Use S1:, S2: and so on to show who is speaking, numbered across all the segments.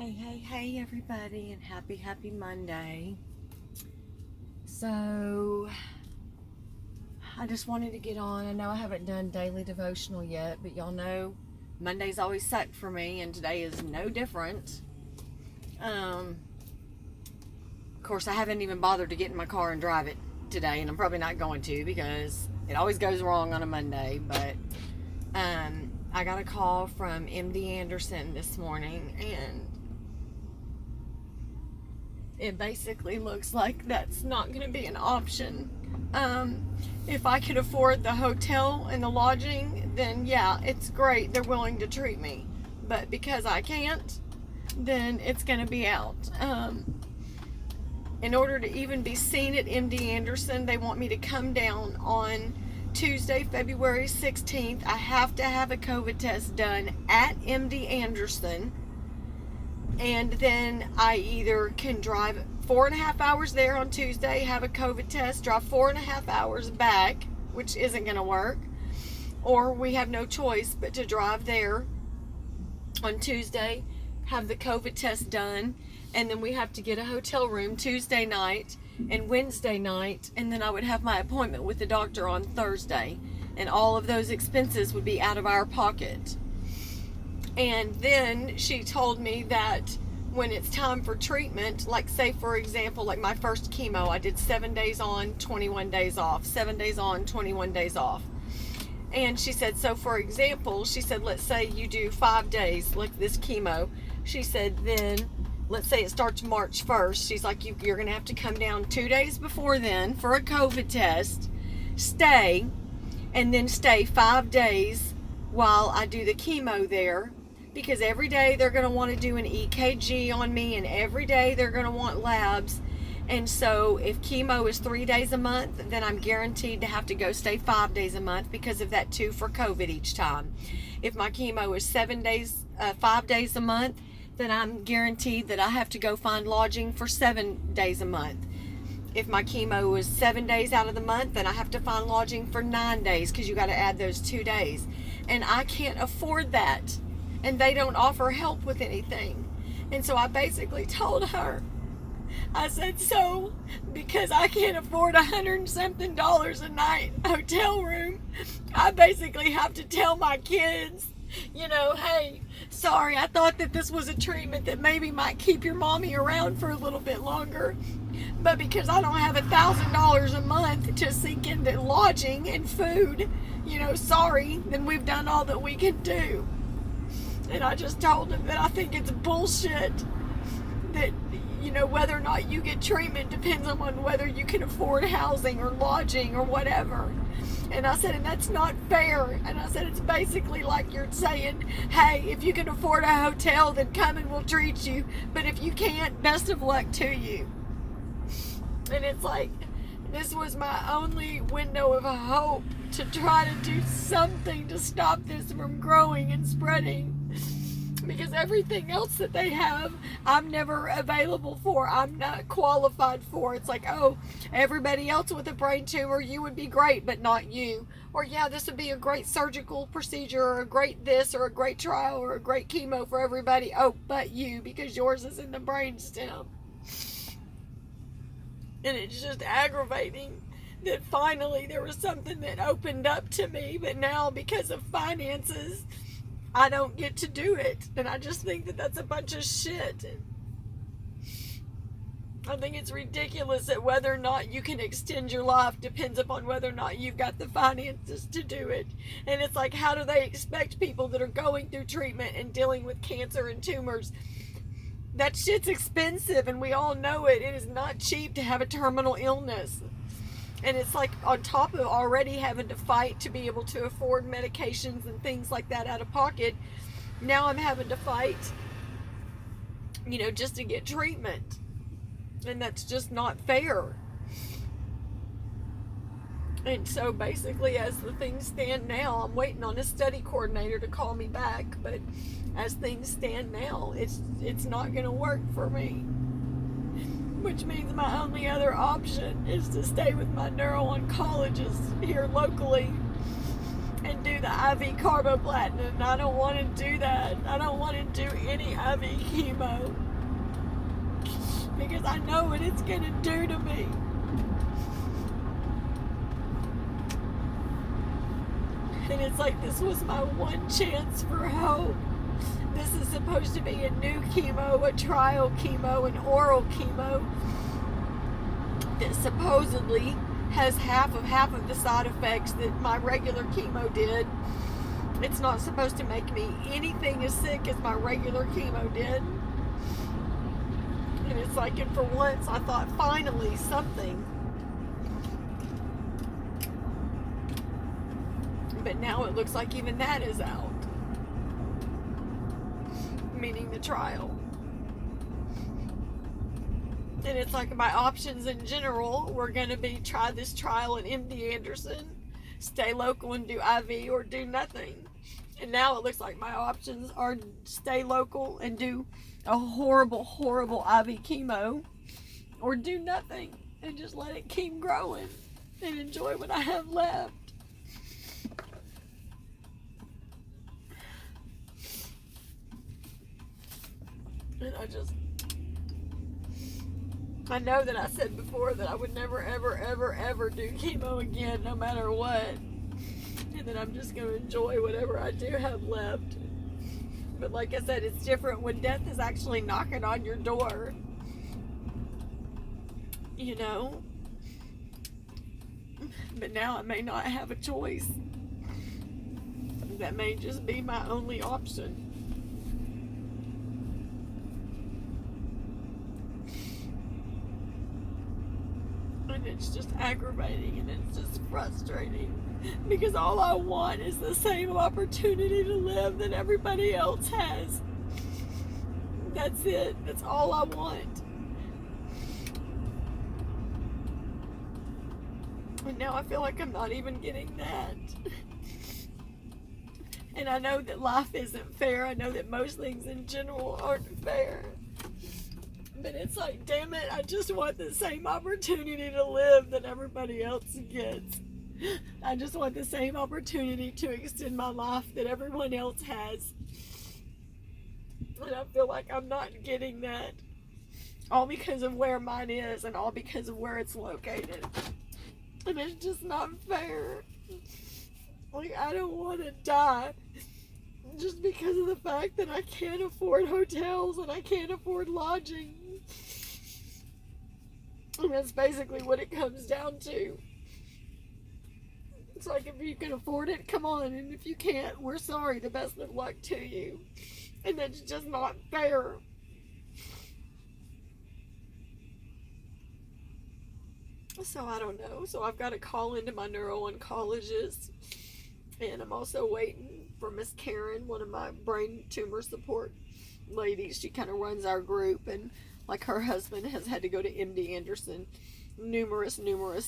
S1: Hey, everybody, and happy Monday. So, I just wanted to get on. I know I haven't done daily devotional yet, but y'all know Mondays always suck for me, and today is no different. Of course, I haven't even bothered to get in my car and drive it today, and I'm probably not going to because it always goes wrong on a Monday, but I got a call from MD Anderson this morning, and it basically looks like that's not going to be an option. If I could afford the hotel and the lodging, then yeah, it's great. They're willing to treat me. But because I can't, then it's going to be out. In order to even be seen at MD Anderson, they want me to come down on Tuesday, February 16th. I have to have a COVID test done at MD Anderson. And then I either can drive 4.5 hours there on Tuesday, have a COVID test, drive 4.5 hours back, which isn't going to work, or we have no choice but to drive there on Tuesday, have the COVID test done, and then we have to get a hotel room Tuesday night and Wednesday night, and then I would have my appointment with the doctor on Thursday, and all of those expenses would be out of our pocket. And then she told me that when it's time for treatment, like say for example, like my first chemo, I did 7 days on, 21 days off, 7 days on, 21 days off. And she said, so for example, she said, let's say you do 5 days, like this chemo. She said, then let's say it starts March 1st. She's like, you're going to have to come down 2 days before then for a COVID test, stay, and then stay 5 days while I do the chemo there. Because every day they're going to want to do an EKG on me, and every day they're going to want labs. And so if chemo is 3 days a month, then I'm guaranteed to have to go stay 5 days a month because of that 2 for COVID each time. If my chemo is 5 days a month, then I'm guaranteed that I have to go find lodging for 7 days a month. If my chemo is 7 days out of the month, then I have to find lodging for 9 days because you got to add those 2 days. And I can't afford that. And they don't offer help with anything. And so I basically told her, I said, so because I can't afford $100 and something a night hotel room, I basically have to tell my kids, hey, sorry, I thought that this was a treatment that maybe might keep your mommy around for a little bit longer. But because I don't have $1,000 a month to sink into lodging and food, sorry, then we've done all that we can do. And I just told him that I think it's bullshit that, whether or not you get treatment depends on whether you can afford housing or lodging or whatever. And I said, and that's not fair. And I said, it's basically like you're saying, hey, if you can afford a hotel, then come and we'll treat you. But if you can't, best of luck to you. And it's like, this was my only window of hope to try to do something to stop this from growing and spreading. Because everything else that they have, I'm never available for. I'm not qualified for. It's like, oh, everybody else with a brain tumor, you would be great, but not you. Or yeah, this would be a great surgical procedure, or a great this, or a great trial, or a great chemo for everybody. Oh, but you, because yours is in the brainstem. And it's just aggravating that finally there was something that opened up to me, but now because of finances, I don't get to do it. And I just think that that's a bunch of shit. I think it's ridiculous that whether or not you can extend your life depends upon whether or not you've got the finances to do it. And it's like, how do they expect people that are going through treatment and dealing with cancer and tumors? That shit's expensive, and we all know it. It is not cheap to have a terminal illness. And it's like on top of already having to fight to be able to afford medications and things like that out of pocket, now I'm having to fight, just to get treatment. And that's just not fair. And so basically, as the things stand now, I'm waiting on a study coordinator to call me back. But as things stand now, it's not going to work for me. Which means my only other option is to stay with my neuro-oncologist here locally and do the IV carboplatin. And I don't want to do that. I don't want to do any IV chemo because I know what it's going to do to me. And it's like this was my one chance for hope. This is supposed to be a new chemo, a trial chemo, an oral chemo that supposedly has half of the side effects that my regular chemo did. It's not supposed to make me anything as sick as my regular chemo did. And it's like, and for once I thought finally something. But now it looks like even that is out. Meaning the trial. And it's like my options in general were going to be try this trial at MD Anderson, stay local and do IV, or do nothing. And now it looks like my options are stay local and do a horrible, horrible IV chemo, or do nothing and just let it keep growing and enjoy what I have left. And I know that I said before that I would never, ever, ever, ever do chemo again, no matter what. And that I'm just going to enjoy whatever I do have left. But like I said, it's different when death is actually knocking on your door. You know? But now I may not have a choice. That may just be my only option. And it's just aggravating and it's just frustrating because all I want is the same opportunity to live that everybody else has. That's it. That's all I want. And now I feel like I'm not even getting that. And I know that life isn't fair. I know that most things in general aren't fair. But it's like, damn it, I just want the same opportunity to live that everybody else gets. I just want the same opportunity to extend my life that everyone else has. And I feel like I'm not getting that. All because of where mine is and all because of where it's located. And it's just not fair. Like, I don't want to die just because of the fact that I can't afford hotels and I can't afford lodging. And that's basically what it comes down to. It's like, if you can afford it, come on. And if you can't, we're sorry. The best of luck to you. And that's just not fair. So I don't know. So I've got to call into my neuro-oncologist. And I'm also waiting for Miss Karen, one of my brain tumor support ladies. She kind of runs our group, and like her husband has had to go to MD Anderson numerous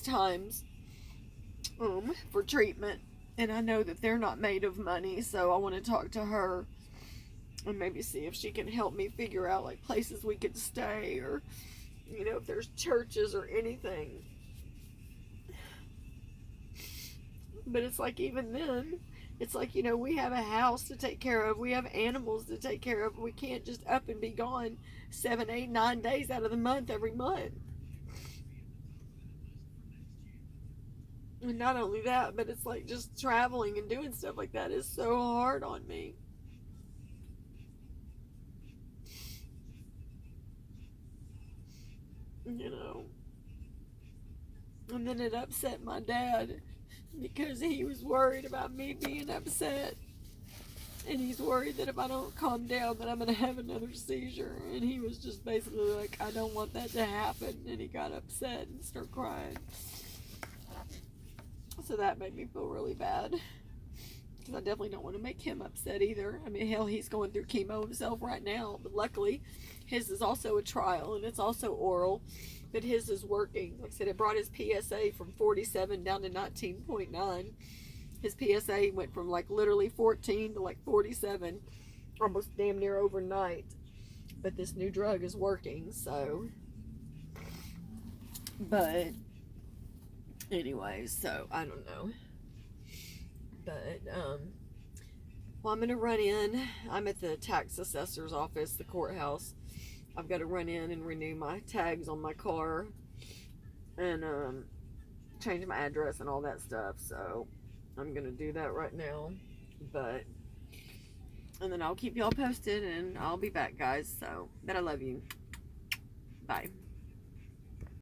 S1: times for treatment. And I know that they're not made of money, so I want to talk to her and maybe see if she can help me figure out like places we could stay, or you know, if there's churches or anything. But it's like, even then, it's like, you know, we have a house to take care of. We have animals to take care of. We can't just up and be gone 7, 8, 9 days out of the month every month. And not only that, but it's like just traveling and doing stuff like that is so hard on me. You know. And then it upset my dad because he was worried about me being upset. And he's worried that if I don't calm down that I'm going to have another seizure. And he was just basically like, I don't want that to happen. And he got upset and started crying. So that made me feel really bad. Because I definitely don't want to make him upset either. I mean, hell, he's going through chemo himself right now. But luckily, his is also a trial and it's also oral. But his is working. Like I said, it brought his PSA from 47 down to 19.9. His PSA went from like literally 14 to like 47, almost damn near overnight. But this new drug is working, so. But anyway, so I don't know. But Well, I'm going to run in. I'm at the tax assessor's office, the courthouse. I've got to run in and renew my tags on my car and change my address and all that stuff. So I'm going to do that right now. And then I'll keep y'all posted and I'll be back, guys. But I love you. Bye.